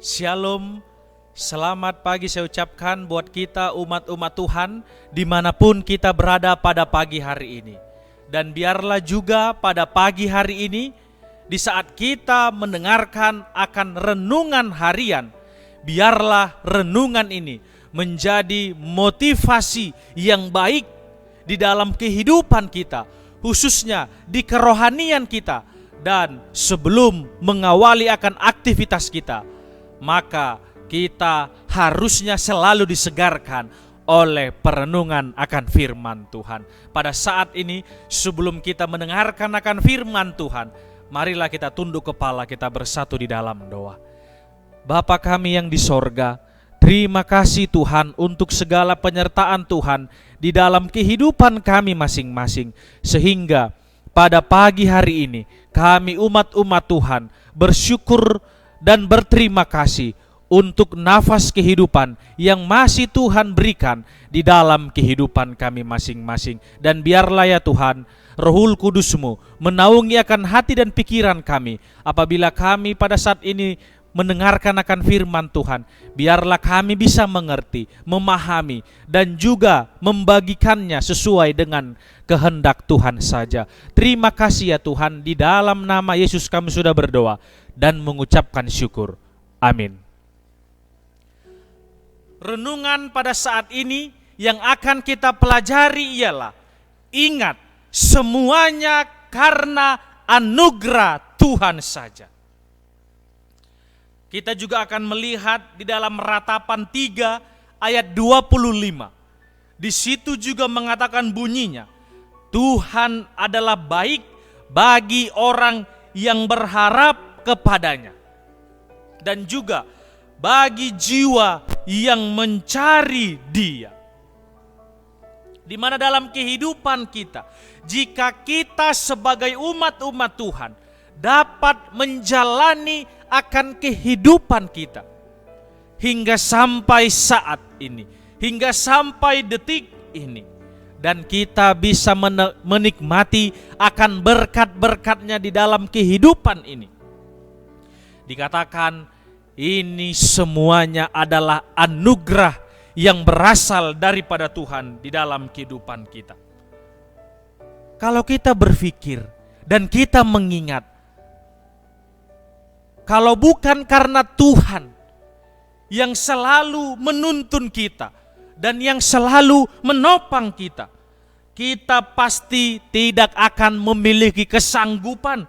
Shalom, selamat pagi saya ucapkan buat kita umat-umat Tuhan dimanapun kita berada pada pagi hari ini. Dan biarlah juga pada pagi hari ini, di saat kita mendengarkan akan renungan harian, biarlah renungan ini menjadi motivasi yang baik di dalam kehidupan kita, khususnya di kerohanian kita. Dan sebelum mengawali akan aktivitas kita, maka kita harusnya selalu disegarkan oleh perenungan akan firman Tuhan. Pada saat ini, sebelum kita mendengarkan akan firman Tuhan, marilah kita tunduk kepala, kita bersatu di dalam doa. Bapa kami yang di sorga, terima kasih Tuhan untuk segala penyertaan Tuhan di dalam kehidupan kami masing-masing. Sehingga pada pagi hari ini, kami umat-umat Tuhan bersyukur dan berterima kasih untuk nafas kehidupan yang masih Tuhan berikan di dalam kehidupan kami masing-masing. Dan biarlah ya Tuhan, Rohul Kudus-Mu menaungi akan hati dan pikiran kami apabila kami pada saat ini mendengarkan akan firman Tuhan. Biarlah kami bisa mengerti, memahami, dan juga membagikannya sesuai dengan kehendak Tuhan saja. Terima kasih ya Tuhan, di dalam nama Yesus kami sudah berdoa dan mengucapkan syukur. Amin. Renungan pada saat ini yang akan kita pelajari ialah, ingat, semuanya karena anugerah Tuhan saja. Kita juga akan melihat di dalam Ratapan 3 ayat 25. Di situ juga mengatakan bunyinya, Tuhan adalah baik bagi orang yang berharap kepadanya, dan juga bagi jiwa yang mencari Dia. Di mana dalam kehidupan kita, jika kita sebagai umat-umat Tuhan dapat menjalani akan kehidupan kita hingga sampai saat ini, hingga sampai detik ini, dan kita bisa menikmati akan berkat-berkatnya di dalam kehidupan ini, dikatakan ini semuanya adalah anugerah yang berasal daripada Tuhan di dalam kehidupan kita. Kalau kita berpikir dan kita mengingat, kalau bukan karena Tuhan yang selalu menuntun kita dan yang selalu menopang kita, kita pasti tidak akan memiliki kesanggupan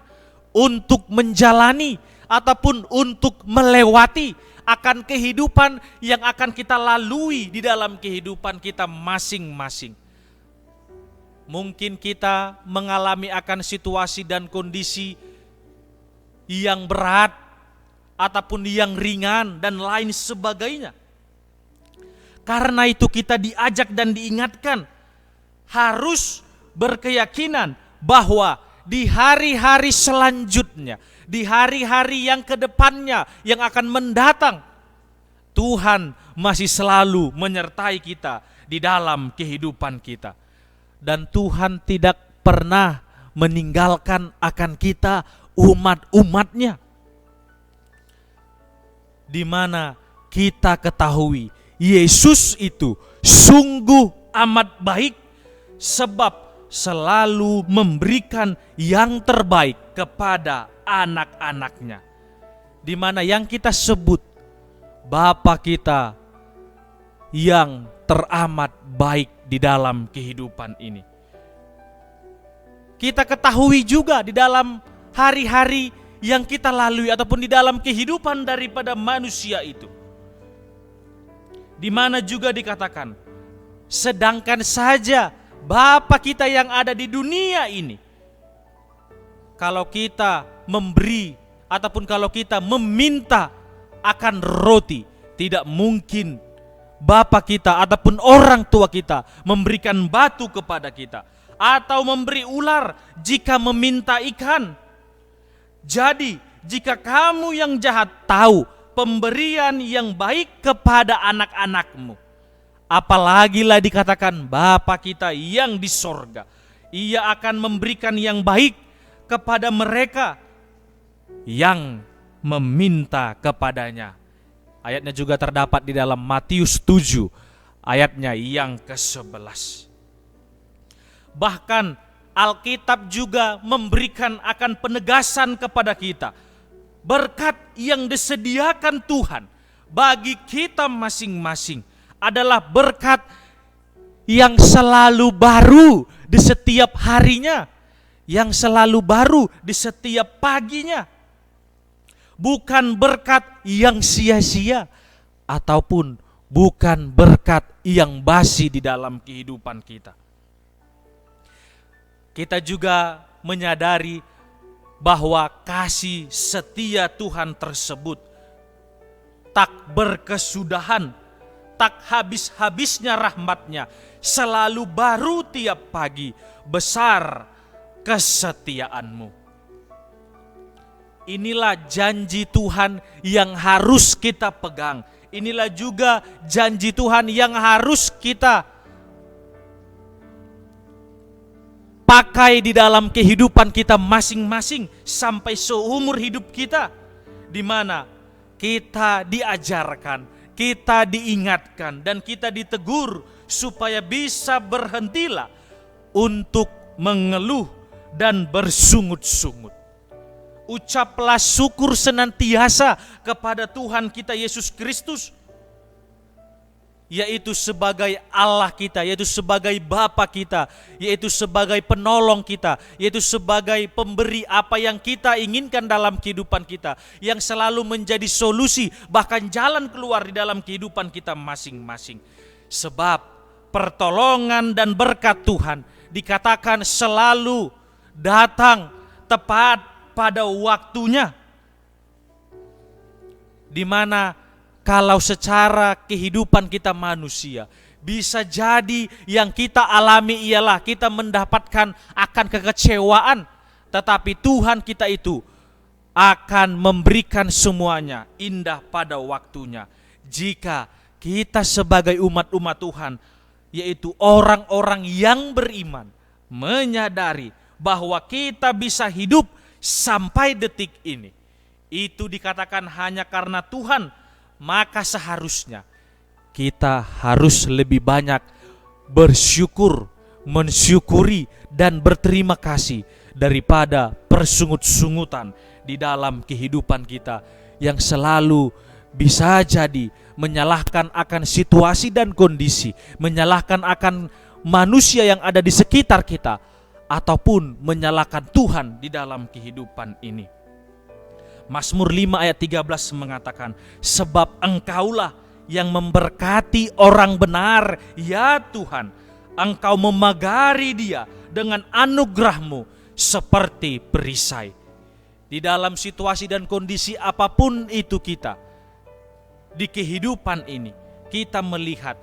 untuk menjalani ataupun untuk melewati akan kehidupan yang akan kita lalui di dalam kehidupan kita masing-masing. Mungkin kita mengalami akan situasi dan kondisi yang berat ataupun yang ringan dan lain sebagainya. Karena itu kita diajak dan diingatkan harus berkeyakinan bahwa di hari-hari selanjutnya, di hari-hari yang kedepannya yang akan mendatang, Tuhan masih selalu menyertai kita di dalam kehidupan kita. Dan Tuhan tidak pernah meninggalkan akan kita umat-umatnya. Di mana kita ketahui Yesus itu sungguh amat baik, sebab selalu memberikan yang terbaik kepada anak-anaknya. Di mana yang kita sebut Bapa kita yang teramat baik di dalam kehidupan ini. Kita ketahui juga di dalam hari-hari yang kita lalui ataupun di dalam kehidupan daripada manusia itu, di mana juga dikatakan, sedangkan saja Bapa kita yang ada di dunia ini, kalau kita memberi ataupun kalau kita meminta akan roti, tidak mungkin Bapa kita ataupun orang tua kita memberikan batu kepada kita, atau memberi ular jika meminta ikan. Jadi, jika kamu yang jahat tahu pemberian yang baik kepada anak-anakmu, apalagi lah dikatakan Bapa kita yang di sorga, Ia akan memberikan yang baik kepada mereka yang meminta kepadanya. Ayatnya juga terdapat di dalam Matius 7 ayatnya yang ke-11. Bahkan Alkitab juga memberikan akan penegasan kepada kita. Berkat yang disediakan Tuhan bagi kita masing-masing adalah berkat yang selalu baru di setiap harinya, yang selalu baru di setiap paginya. Bukan berkat yang sia-sia ataupun bukan berkat yang basi di dalam kehidupan kita. Kita juga menyadari bahwa kasih setia Tuhan tersebut tak berkesudahan, tak habis-habisnya rahmatnya, selalu baru tiap pagi, besar kesetiaanmu. Inilah janji Tuhan yang harus kita pegang. Inilah juga janji Tuhan yang harus kita pakai di dalam kehidupan kita masing-masing sampai seumur hidup kita, di mana kita diajarkan, kita diingatkan, dan kita ditegur supaya bisa berhentilah untuk mengeluh dan bersungut-sungut. Ucaplah syukur senantiasa kepada Tuhan kita Yesus Kristus, yaitu sebagai Allah kita, yaitu sebagai Bapa kita, yaitu sebagai penolong kita, yaitu sebagai pemberi apa yang kita inginkan dalam kehidupan kita, yang selalu menjadi solusi bahkan jalan keluar di dalam kehidupan kita masing-masing. Sebab pertolongan dan berkat Tuhan dikatakan selalu datang tepat pada waktunya, di mana kalau secara kehidupan kita manusia, bisa jadi yang kita alami ialah kita mendapatkan akan kekecewaan, tetapi Tuhan kita itu akan memberikan semuanya indah pada waktunya. Jika kita sebagai umat-umat Tuhan, yaitu orang-orang yang beriman, menyadari bahwa kita bisa hidup sampai detik ini, itu dikatakan hanya karena Tuhan, maka seharusnya kita harus lebih banyak bersyukur, mensyukuri dan berterima kasih daripada persungut-sungutan di dalam kehidupan kita yang selalu bisa jadi menyalahkan akan situasi dan kondisi, menyalahkan akan manusia yang ada di sekitar kita, ataupun menyalahkan Tuhan di dalam kehidupan ini. Mazmur 5 ayat 13 mengatakan, sebab Engkaulah yang memberkati orang benar, ya Tuhan, Engkau memagari dia dengan anugerah-Mu seperti perisai. Di dalam situasi dan kondisi apapun itu kita, di kehidupan ini, kita melihat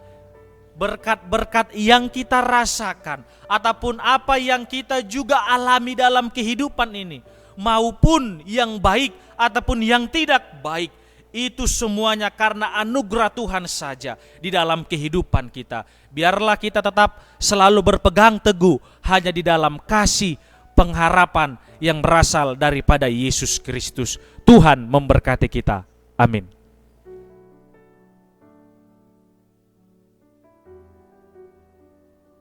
berkat-berkat yang kita rasakan ataupun apa yang kita juga alami dalam kehidupan ini, maupun yang baik ataupun yang tidak baik, itu semuanya karena anugerah Tuhan saja di dalam kehidupan kita. Biarlah kita tetap selalu berpegang teguh hanya di dalam kasih pengharapan yang berasal daripada Yesus Kristus. Tuhan memberkati kita. Amin.